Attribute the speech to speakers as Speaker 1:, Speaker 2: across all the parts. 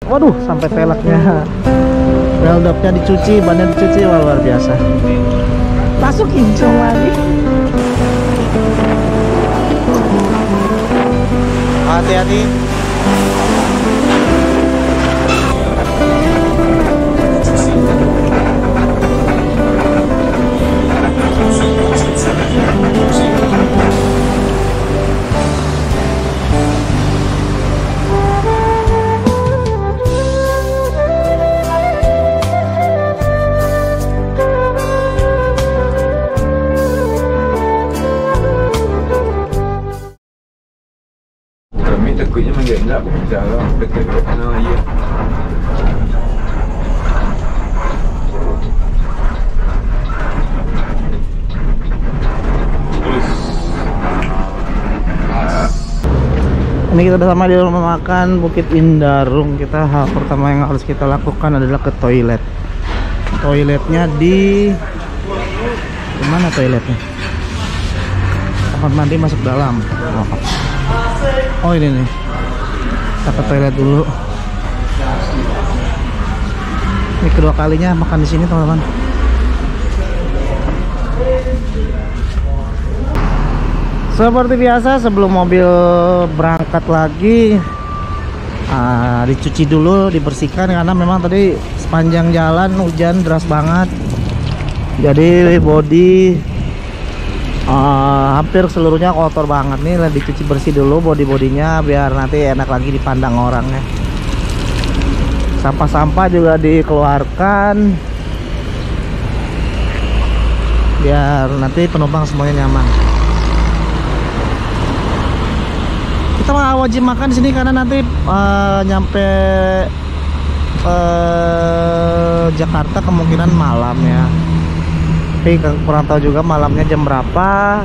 Speaker 1: Waduh, sampai peleknya. Weldopnya dicuci, bannya dicuci, wah, luar biasa. Masuk kinclong lagi. Hati-hati.
Speaker 2: Kami takutnya mengendap berjalan dekat sana ya.
Speaker 1: Ini kita udah sama di rumah makan Bukit Indarung. Kita hal pertama yang harus kita lakukan adalah ke toilet. Toiletnya di mana toiletnya? Kamar mandi masuk dalam. Oh ini nih. Kita ke toilet dulu. Ini kedua kalinya makan di sini teman-teman. Seperti biasa sebelum mobil berangkat lagi dicuci dulu, dibersihkan karena memang tadi sepanjang jalan hujan deras banget. Jadi bodi hampir seluruhnya kotor banget nih. Dicuci bersih dulu bodi-bodinya biar nanti enak lagi dipandang orang ya. Sampah-sampah juga dikeluarkan biar nanti penumpang semuanya nyaman. Kita wajib makan di sini karena nanti nyampe Jakarta kemungkinan malam ya. Tapi kurang tahu juga malamnya jam berapa.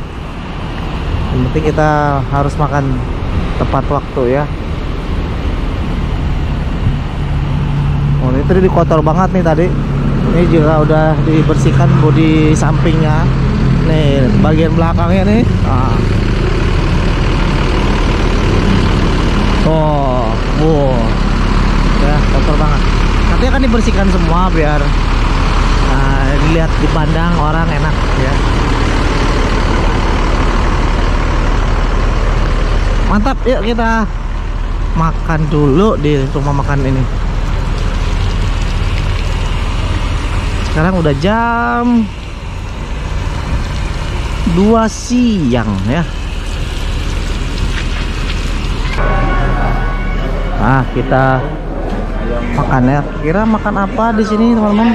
Speaker 1: Yang penting kita harus makan tepat waktu ya. Oh ini tadi kotor banget nih tadi. Ini juga udah dibersihkan bodi sampingnya. Nih bagian belakangnya nih. Ya kotor banget. Nanti akan dibersihkan semua biar dilihat dipandang orang enak ya. Mantap, yuk kita makan dulu di rumah makan ini. Sekarang udah jam 2 siang ya. Kita makan ya. Kira makan apa di sini teman-teman?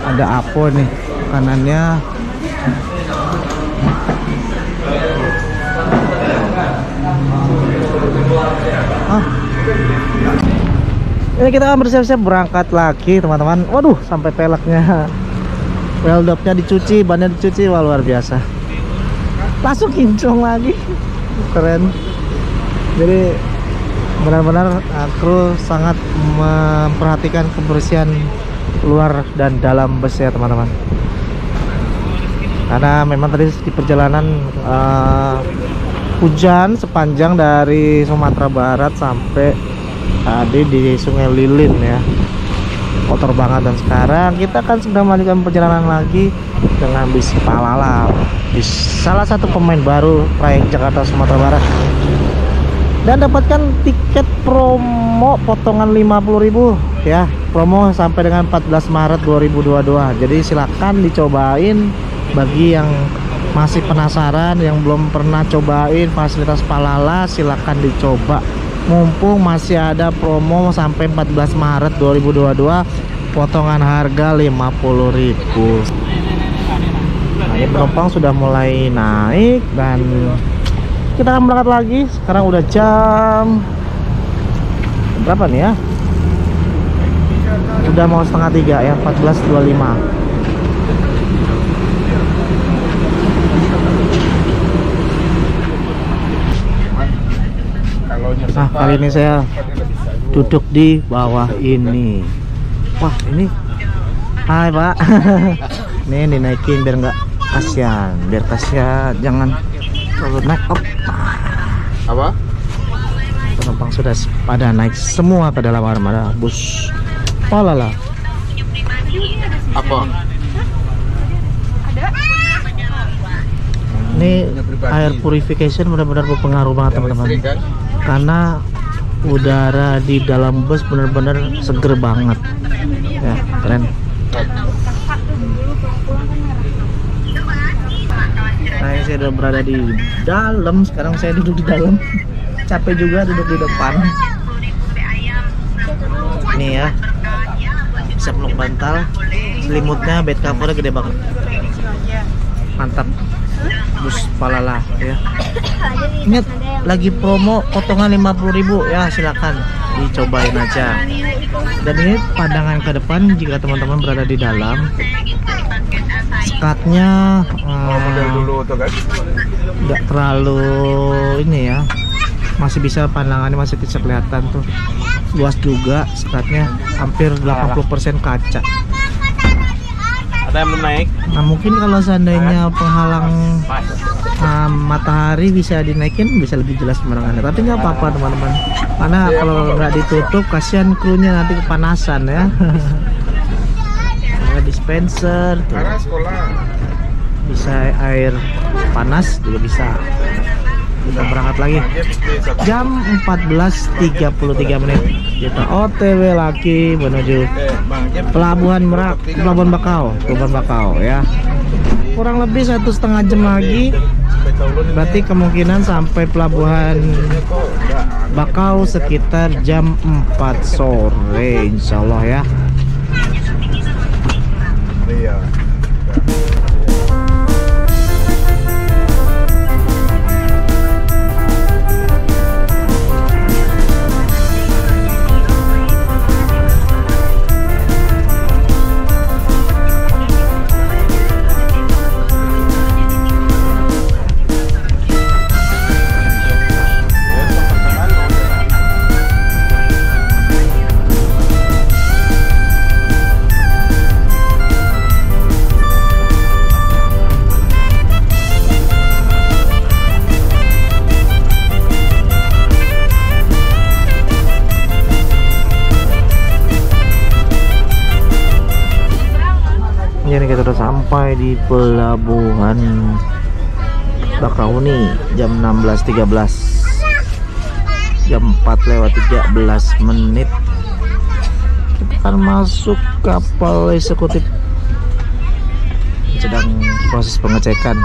Speaker 1: Ada apa nih makanannya? Ini kita akan bersiap-siap berangkat lagi teman-teman. Waduh, sampai peleknya. Weldopnya dicuci, bannya dicuci, wah, luar biasa. Langsung kinclong lagi. Keren. Jadi benar-benar kru sangat memperhatikan kebersihan luar dan dalam bus ya teman-teman. Karena memang tadi di perjalanan hujan sepanjang dari Sumatera Barat sampai tadi di Sungai Lilin ya. Kotor banget, dan sekarang kita akan sedang melanjutkan perjalanan lagi dengan bis Palala, bis salah satu pemain baru trayek Jakarta Sumatera Barat. Dan dapatkan tiket promo potongan 50.000 ya, promo sampai dengan 14 Maret 2022. Jadi silakan dicobain bagi yang masih penasaran, yang belum pernah cobain fasilitas Palala, silakan dicoba. Mumpung masih ada promo sampai 14 Maret 2022, potongan harga 50.000. Nah, ini penumpang sudah mulai naik dan kita akan berangkat lagi. Sekarang udah jam berapa nih ya? Udah mau setengah 3 ya, 14.25. Nah, kali ini saya duduk di bawah ini. Wah, ini. Hai, Pak. Nih dinaikin biar nggak kasihan, jangan terlalu naik up.
Speaker 2: Apa?
Speaker 1: penumpang sudah pada naik semua ke dalam armada bus Palala.
Speaker 2: Apa?
Speaker 1: Ini air purification benar-benar berpengaruh banget teman-teman, karena udara di dalam bus benar-benar seger banget ya, keren. Nah, saya udah berada di dalam, sekarang saya duduk di dalam. Capek juga duduk di depan. Nih ya, bisa peluk bantal, selimutnya, bed covernya gede banget, mantap. Bus Palala ya. Ingat lagi promo potongan 50.000 ya, silakan dicobain aja. Dan ini pandangan ke depan jika teman-teman berada di dalam. Skatnya nggak terlalu ini ya, masih bisa, pandangannya masih bisa kelihatan tuh, luas juga. Skatnya hampir 80% kaca. Ada yang belum naik? Nah mungkin kalau seandainya penghalang matahari bisa dinaikin, bisa lebih jelas pemandangannya. Tapi nggak apa-apa teman-teman, karena kalau nggak ditutup kasihan krunya nanti kepanasan ya. Ada dispenser tuh, bisa air panas juga bisa. Kita berangkat lagi jam 14.33 menit. Kita OTW lagi menuju Pelabuhan Merak, Pelabuhan Bakau ya. Kurang lebih 1,5 jam lagi, berarti kemungkinan sampai Pelabuhan Bakau sekitar jam 4 sore insyaallah ya. Iya. Ini kita udah sampai di Pelabuhan Bakauni jam 16.13, jam 4:13 menit. Kita akan masuk kapal eksekutif, sedang proses pengecekan.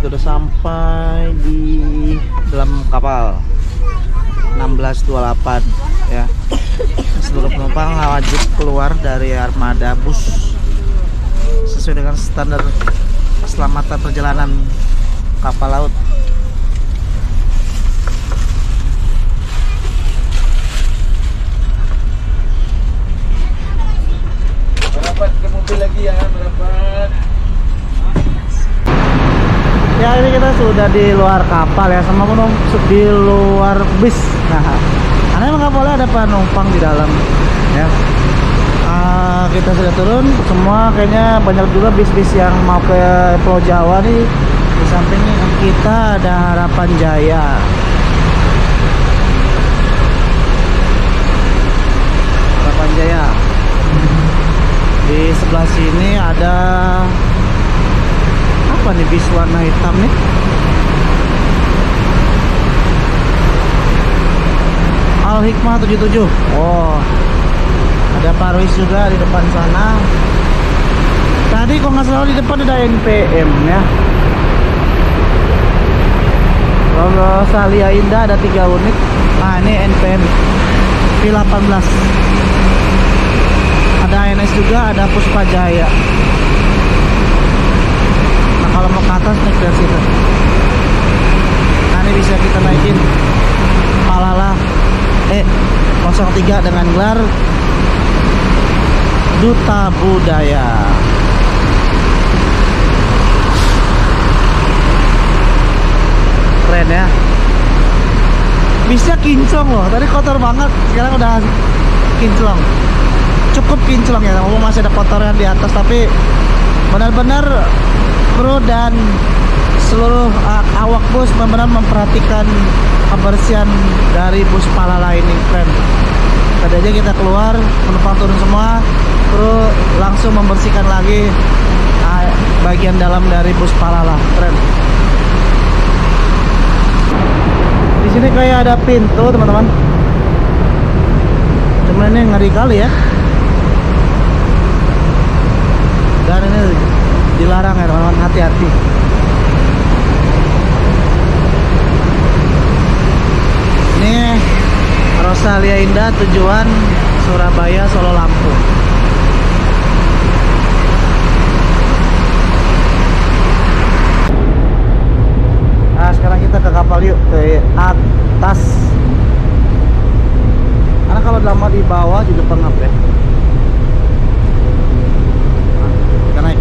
Speaker 1: kita udah sampai di dalam kapal 1628 ya. Seluruh penumpang wajib keluar dari armada bus sesuai dengan standar keselamatan perjalanan kapal laut.
Speaker 2: Merapat ke mobil lagi ya, merapat.
Speaker 1: Ya, ini kita sudah di luar kapal ya, sama penumpang di luar bis. Nah, karena emang kapalnya ada penumpang di dalam ya. Kita sudah turun semua, kayaknya banyak juga bis-bis yang mau ke Pulau Jawa nih. Di samping kita ada Harapan Jaya. Harapan Jaya. Di sebelah sini ada apa nih, bis warna hitam nih? Al Hikmah 77. Oh, ada Parwis juga di depan sana. Tadi kok nggak salah di depan ada NPM ya. Kalau Salia Indah ada 3 unit. Nah, ini NPM V18. Ada ANS juga, ada Puspa Jaya. Nah, kalau mau ke atas naik dari situ. Nah, ini bisa kita naikin Malala 03 dengan gelar Duta Budaya. Keren ya. Bisnya kinclong loh. Tadi kotor banget, sekarang udah kinclong. Cukup kinclong ya. Walaupun masih ada kotoran di atas, tapi benar-benar kru dan seluruh awak bus benar-benar memperhatikan kebersihan dari bus Palala ini. Keren. Tadi aja kita keluar, penumpang turun semua, kru langsung membersihkan lagi bagian dalam dari bus Palala. Keren. Di sini kayak ada pintu, teman-teman. Cuman ini ngeri kali ya. Dan ini dilarang ya, teman-teman, hati-hati. Ini Rosalia Indah tujuan Surabaya, Solo, Lampung. Nah, sekarang kita ke kapal yuk, ke atas. Karena kalau lama di bawah juga pengap ya. Nah, kita naik.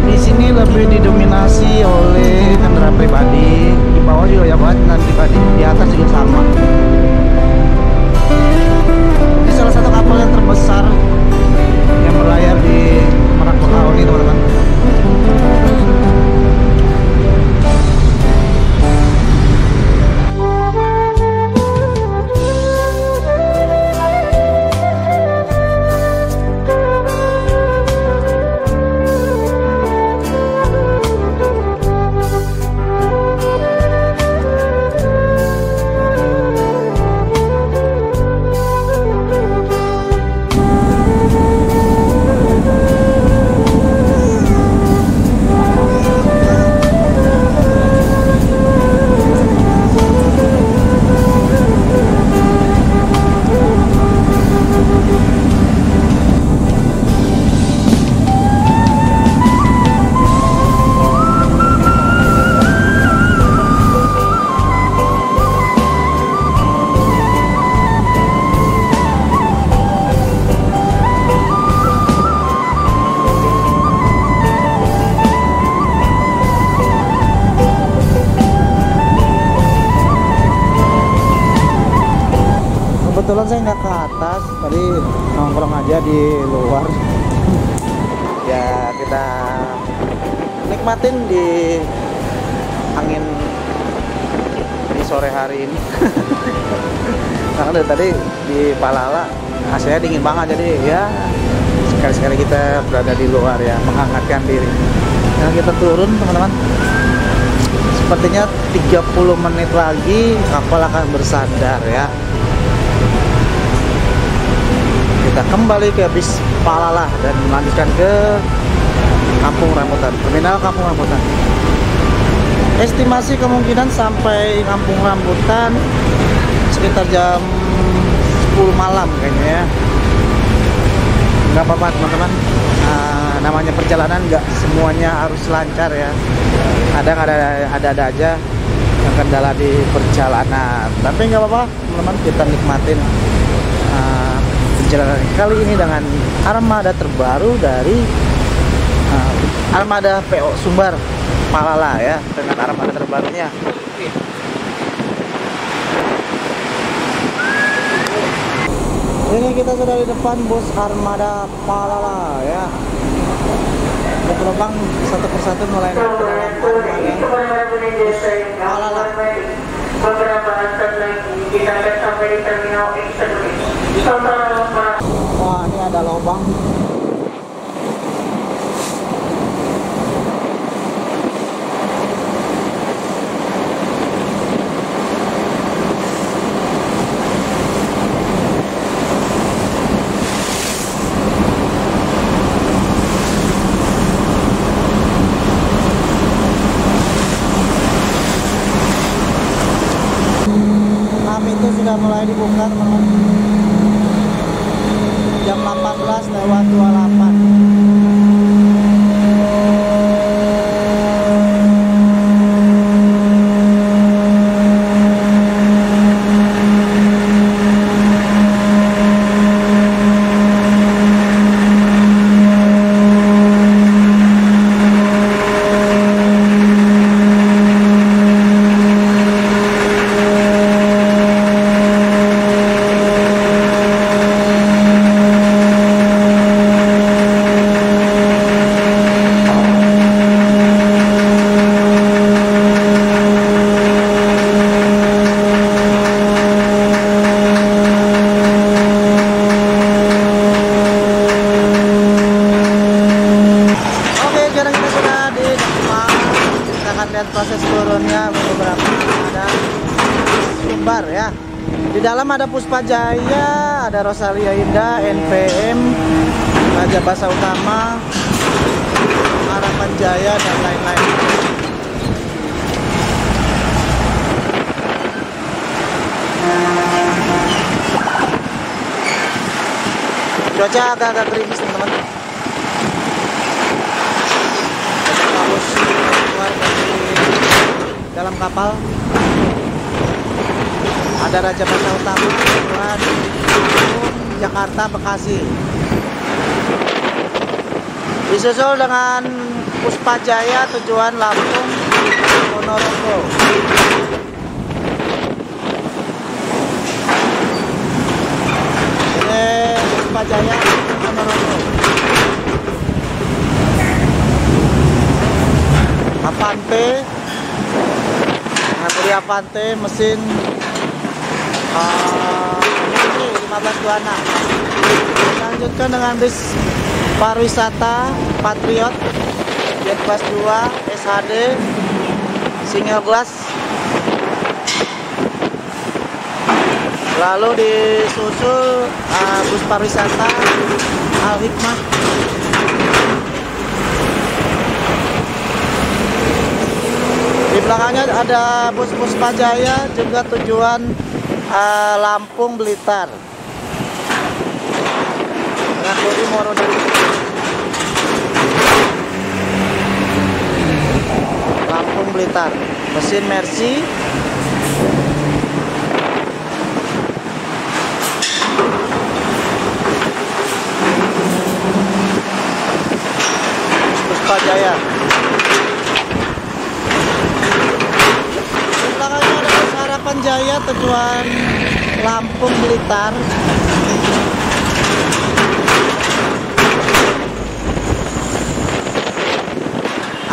Speaker 1: Di sini lebih didominasi oleh kendaraan pribadi. Di bawah juga ya banget kendaraan pribadi. Di atas juga sama. Ini salah satu kapal yang terbesar yang berlayar di Merak Bekauheni, teman-teman. Kebetulan saya nggak ke atas, tadi nongkrong aja di luar. Ya, kita nikmatin di angin di sore hari ini. Karena dari tadi di Palala AC-nya dingin banget, jadi ya sekali-sekali kita berada di luar ya, menghangatkan diri. Nah, kita turun, teman-teman. Sepertinya 30 menit lagi kapal akan bersandar ya. kembali ke bis Palalah dan melanjutkan ke Kampung Rambutan, terminal Kampung Rambutan. Estimasi kemungkinan sampai Kampung Rambutan sekitar jam 10 malam kayaknya ya. Nggak apa-apa teman-teman, namanya perjalanan nggak semuanya harus lancar ya. Ada aja yang kendala di perjalanan, tapi nggak apa-apa teman-teman, kita nikmatin perjalanan kali ini dengan armada terbaru dari armada PO Sumbar Palalah ya, dengan armada terbarunya. Ini kita sudah di depan bus armada Palalah ya. Penumpang satu persatu mulai naik ke dalam armada bus Palalah.
Speaker 3: Beberapa saat lagi kita akan sampai di terminal eksekutif.
Speaker 1: Wah, ini ada lubang. Itu sudah mulai dibuka teman-teman, jam 18. Lihat proses turunnya beberapa ada Sumbar ya. Di dalam ada Puspa Jaya, ada Rosalia Indah, NPM, Raja Basa Utama, Harapan Jaya dan lain-lain. Cuaca agak-agak gerimis teman-teman. Harus keluar dari dalam kapal. Ada Raja Basa Utama tujuan Jakarta Bekasi. Disusul dengan Puspa Jaya tujuan Lampung Ponorogo. Puspa Jaya Ponorogo. Avante, Napoli Avante mesin 1526. Lanjutkan dengan bis pariwisata Patriot Jet Bus 2 SHD single glass. Lalu disusul bus pariwisata Al Hikmah. Di belakangnya ada bus Puspa Jaya juga tujuan Lampung Blitar. Dengan Budi Moro dari Lampung Blitar. Mesin Mercy. Puspa Jaya. Di belakangnya ada bus Harapan Jaya tujuan Lampung Blitar.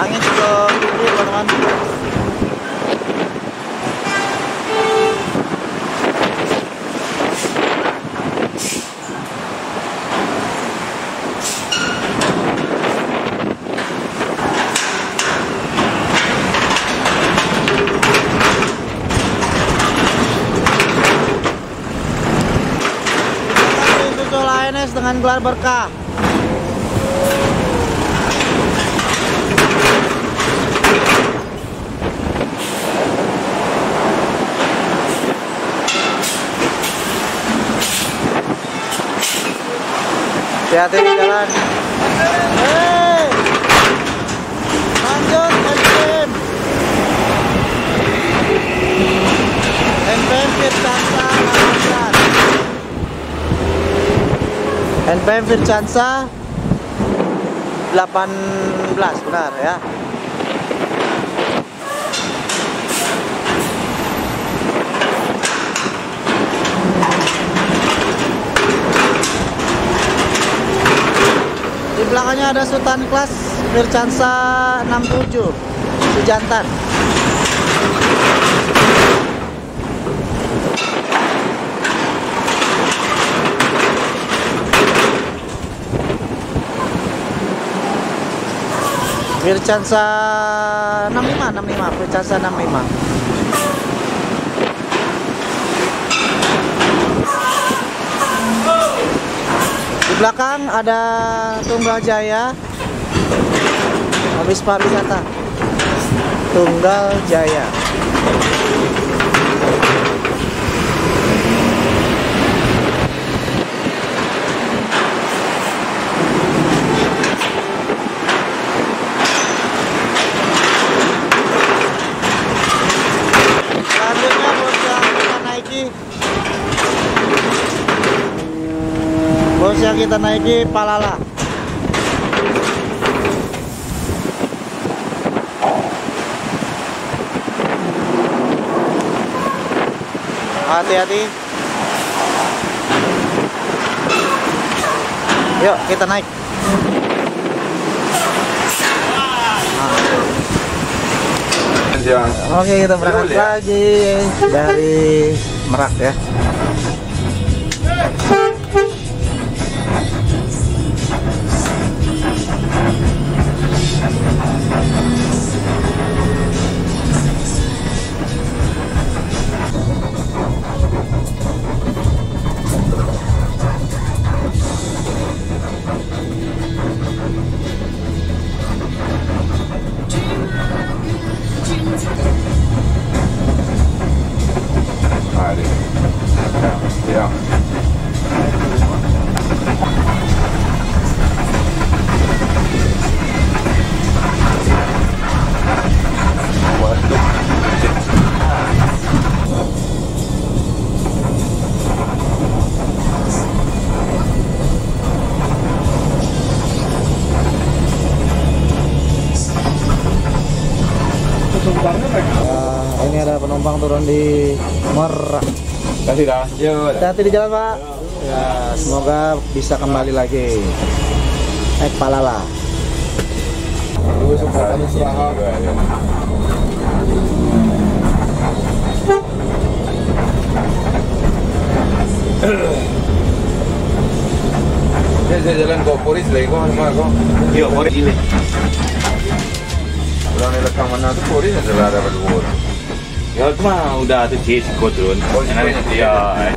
Speaker 1: Angin cukup tinggi teman-teman. muncul ANS dengan gelar berkah. Hati-hati di jalan. Hei, lanjut NPM. NPM Fircansa 18. NPM Fircansa 18, benar ya. Di belakangnya ada Sultan Kelas Fircansa 67 Sejantan. Fircansa 65 Fircansa 65. Di belakang ada Tunggal Jaya, habis pariwisata Tunggal Jaya. Selanjutnya bos yang kita naiki Palala. Hati-hati. Yuk kita naik. Oke, kita berangkat lagi dari Merak ya.
Speaker 2: Ya.
Speaker 1: Ini ada penumpang turun di Merak.
Speaker 2: Kasih dah. Yuk.
Speaker 1: Hati-hati di jalan, Pak. Ya, semoga bisa kembali lagi naik Palala.
Speaker 2: Saya jalan kok Poris lagi kok sama kok.
Speaker 4: Iya, Poris ini.
Speaker 2: Udah nelekam mana tuh Poris adalah ada berdua.
Speaker 4: Ya itu mah udah tuh Cisco turun.
Speaker 2: Oh, Cisco nya dia.
Speaker 4: Ya.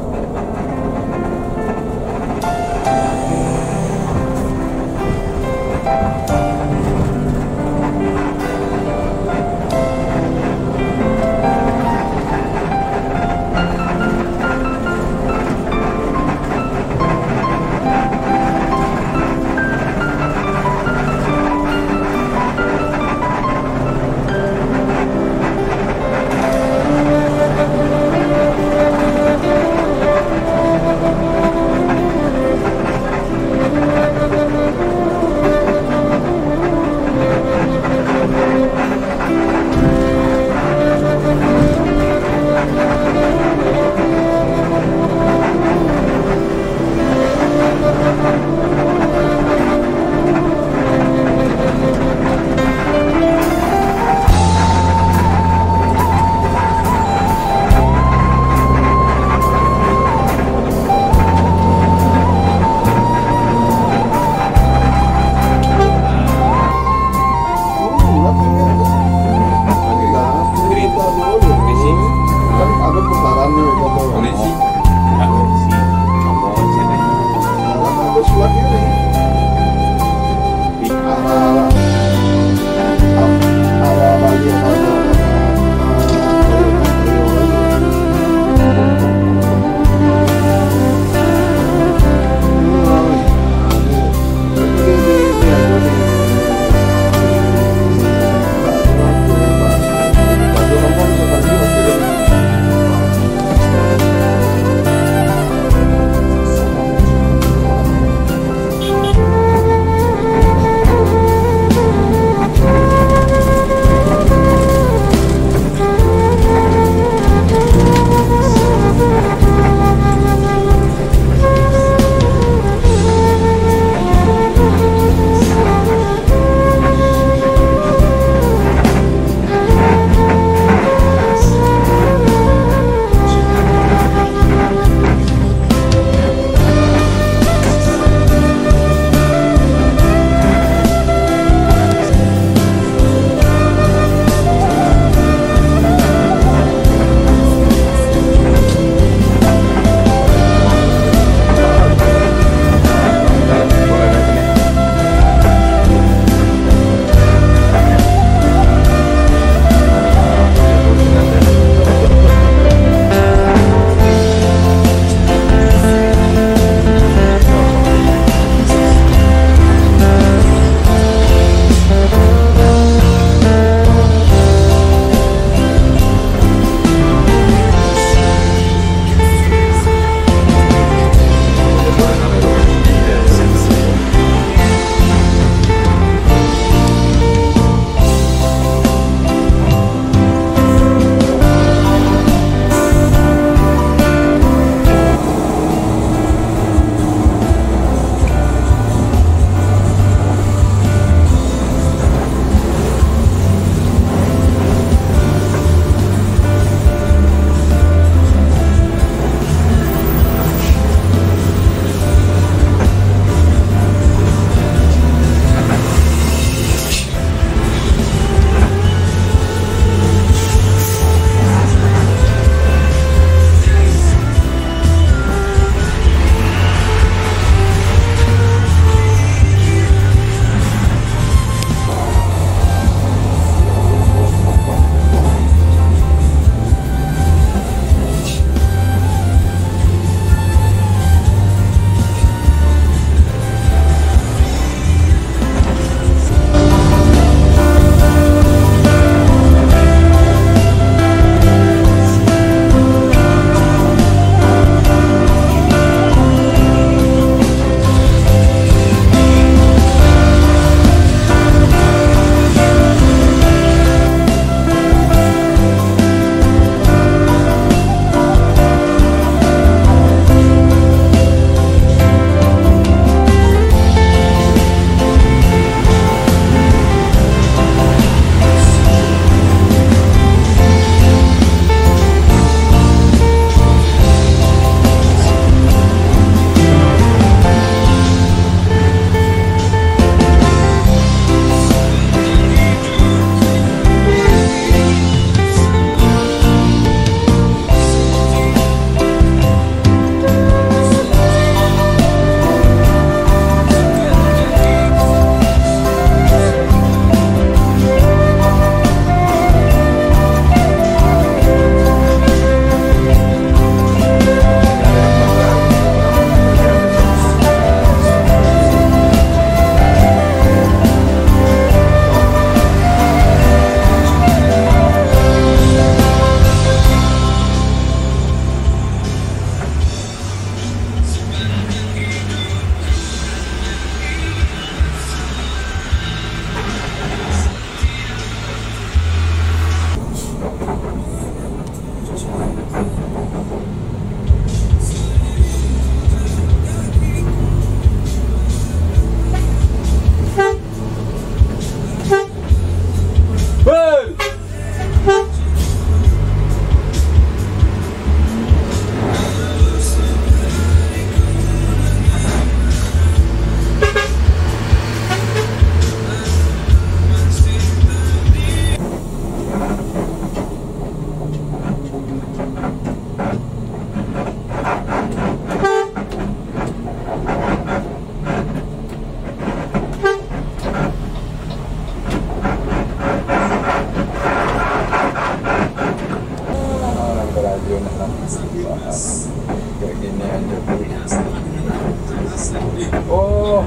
Speaker 2: Oh,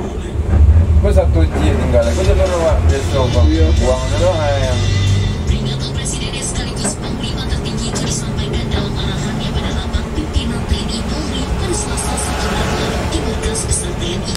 Speaker 2: gue satu G tinggal. Gue jadi orang besok bang. Buang doang yang.
Speaker 5: Peringatan Presiden sekaligus Panglima tertinggi itu disampaikan dalam arahannya pada lambang pimpinan TNI Polri pada Selasa 1 Maret lalu di Markas Besar TNI.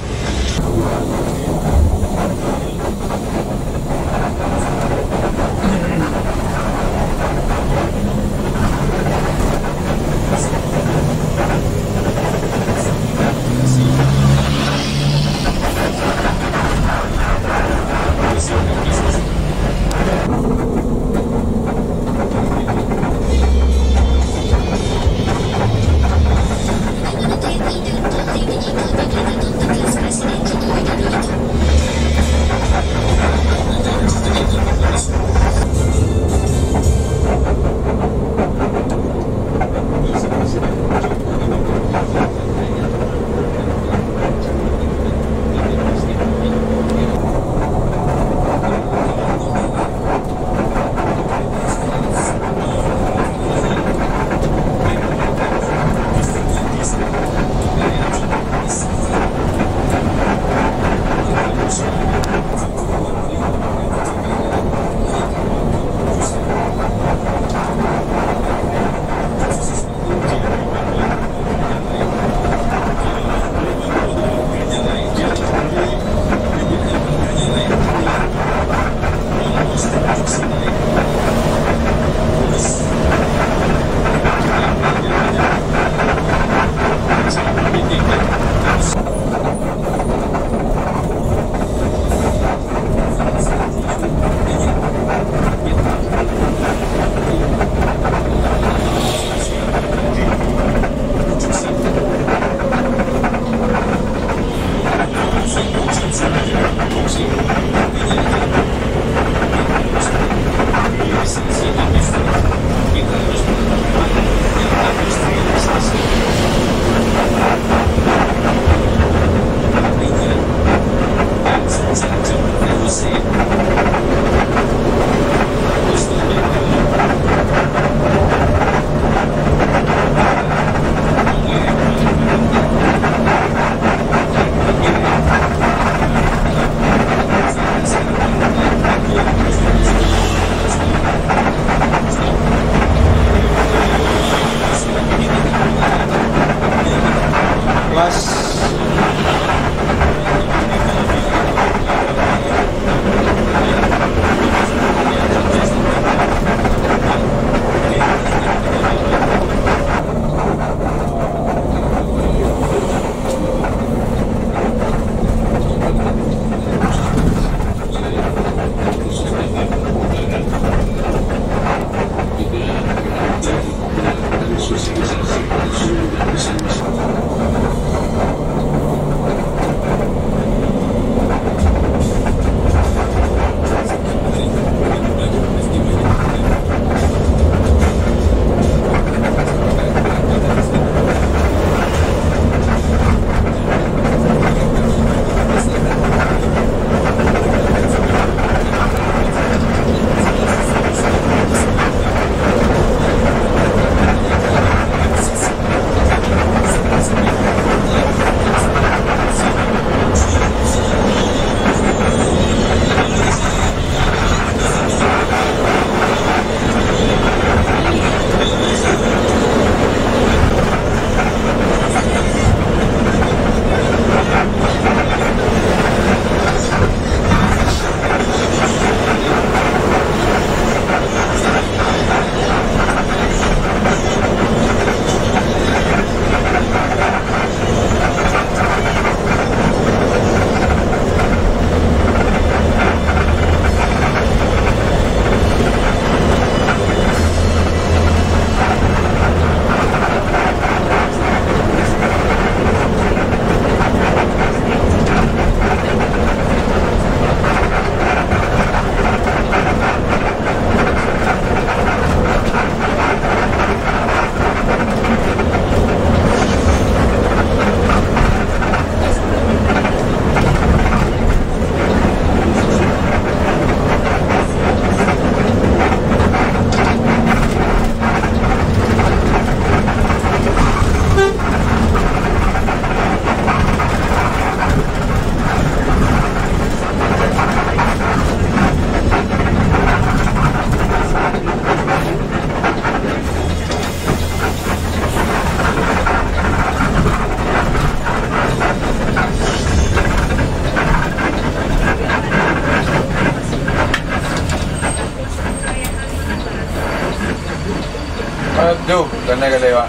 Speaker 2: Tuh, karena kelewa.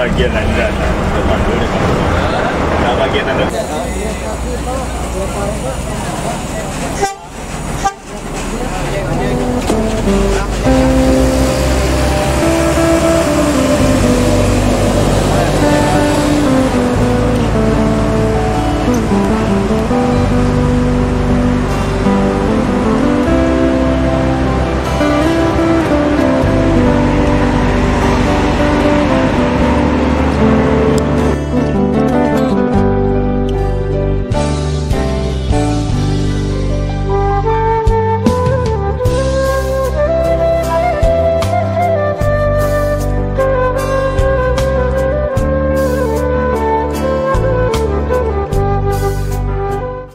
Speaker 4: Bagian anda depan dulu bagian anda